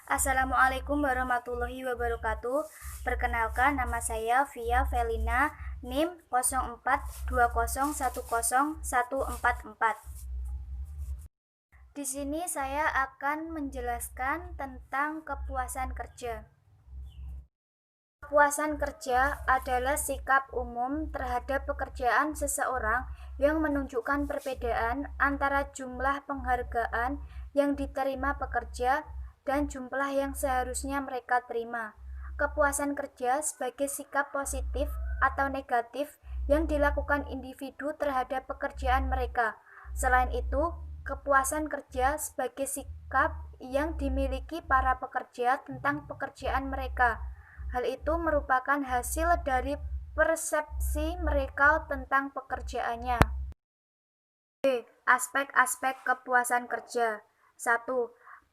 Assalamualaikum warahmatullahi wabarakatuh. Perkenalkan, nama saya Via Velina, NIM 0420101144. Di sini saya akan menjelaskan tentang kepuasan kerja. Kepuasan kerja adalah sikap umum terhadap pekerjaan seseorang yang menunjukkan perbedaan antara jumlah penghargaan yang diterima pekerja dan jumlah yang seharusnya mereka terima. Kepuasan kerja sebagai sikap positif atau negatif yang dilakukan individu terhadap pekerjaan mereka. Selain itu, kepuasan kerja sebagai sikap yang dimiliki para pekerja tentang pekerjaan mereka. Hal itu merupakan hasil dari persepsi mereka tentang pekerjaannya. Aspek-aspek kepuasan kerja. 1.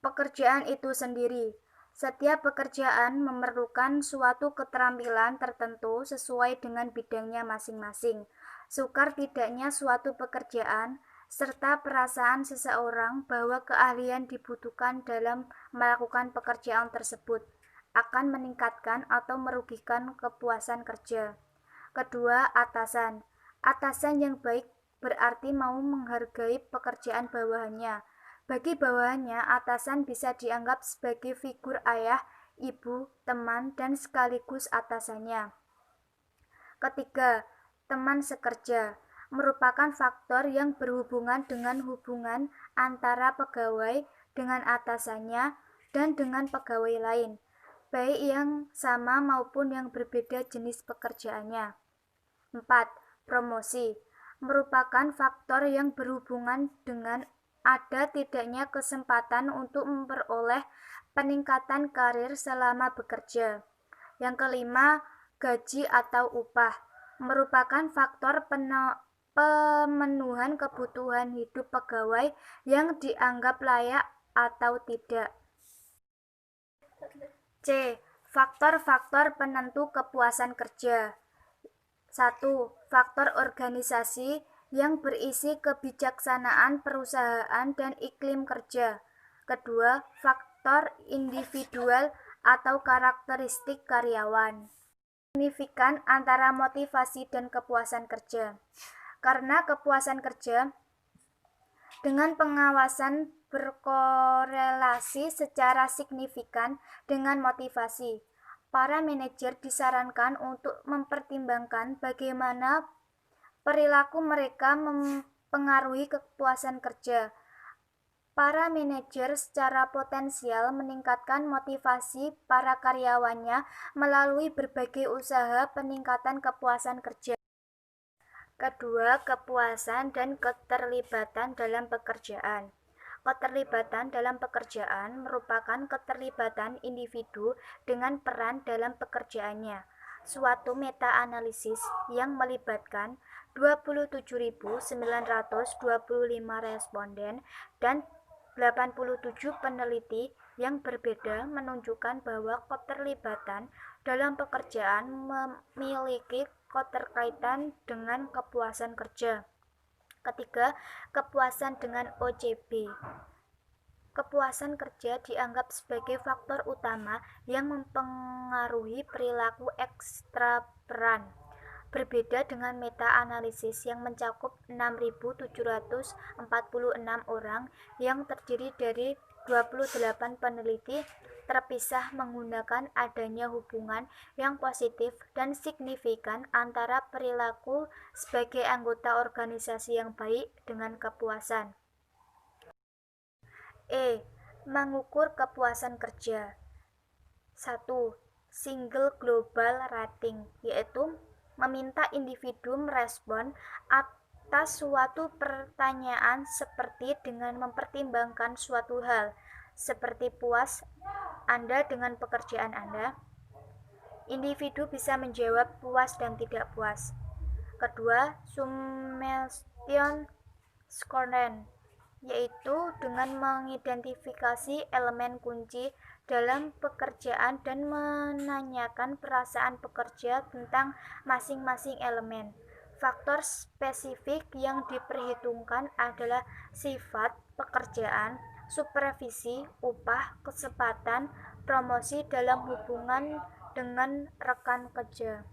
Pekerjaan itu sendiri. Setiap pekerjaan memerlukan suatu keterampilan tertentu sesuai dengan bidangnya masing-masing. Sukar tidaknya suatu pekerjaan serta perasaan seseorang bahwa keahlian dibutuhkan dalam melakukan pekerjaan tersebut akan meningkatkan atau merugikan kepuasan kerja. Kedua, atasan. Atasan yang baik berarti mau menghargai pekerjaan bawahannya. Bagi bawahannya, atasan bisa dianggap sebagai figur ayah, ibu, teman, dan sekaligus atasannya. Ketiga, teman sekerja merupakan faktor yang berhubungan dengan hubungan antara pegawai dengan atasannya dan dengan pegawai lain, baik yang sama maupun yang berbeda jenis pekerjaannya. 4. Promosi merupakan faktor yang berhubungan dengan ada tidaknya kesempatan untuk memperoleh peningkatan karir selama bekerja. Yang kelima, gaji atau upah merupakan faktor pemenuhan kebutuhan hidup pegawai yang dianggap layak atau tidak. C. Faktor-faktor penentu kepuasan kerja. 1. Faktor organisasi yang berisi kebijaksanaan perusahaan dan iklim kerja. Kedua, faktor individual atau karakteristik karyawan. Signifikan antara motivasi dan kepuasan kerja. Karena kepuasan kerja dengan pengawasan berkorelasi secara signifikan dengan motivasi. Para manajer disarankan untuk mempertimbangkan bagaimana perilaku mereka mempengaruhi kepuasan kerja. Para manajer secara potensial meningkatkan motivasi para karyawannya melalui berbagai usaha peningkatan kepuasan kerja. Kedua, kepuasan dan keterlibatan dalam pekerjaan. Keterlibatan dalam pekerjaan merupakan keterlibatan individu dengan peran dalam pekerjaannya. Suatu meta-analisis yang melibatkan 27.925 responden dan 87 peneliti yang berbeda menunjukkan bahwa keterlibatan dalam pekerjaan memiliki keterkaitan dengan kepuasan kerja. Ketiga, kepuasan dengan OCB. Kepuasan kerja dianggap sebagai faktor utama yang mempengaruhi perilaku ekstraperan. Berbeda dengan meta-analisis yang mencakup 6.746 orang yang terdiri dari 28 peneliti terpisah menggunakan adanya hubungan yang positif dan signifikan antara perilaku sebagai anggota organisasi yang baik dengan kepuasan. Mengukur kepuasan kerja. 1. Single Global Rating, yaitu meminta individu merespon atas suatu pertanyaan seperti dengan mempertimbangkan suatu hal, seperti puas Anda dengan pekerjaan Anda. Individu bisa menjawab puas dan tidak puas. Kedua, Summation Scoring, yaitu dengan mengidentifikasi elemen kunci dalam pekerjaan dan menanyakan perasaan pekerja tentang masing-masing elemen. Faktor spesifik yang diperhitungkan adalah sifat pekerjaan, supervisi, upah, kesempatan, promosi dalam hubungan dengan rekan kerja.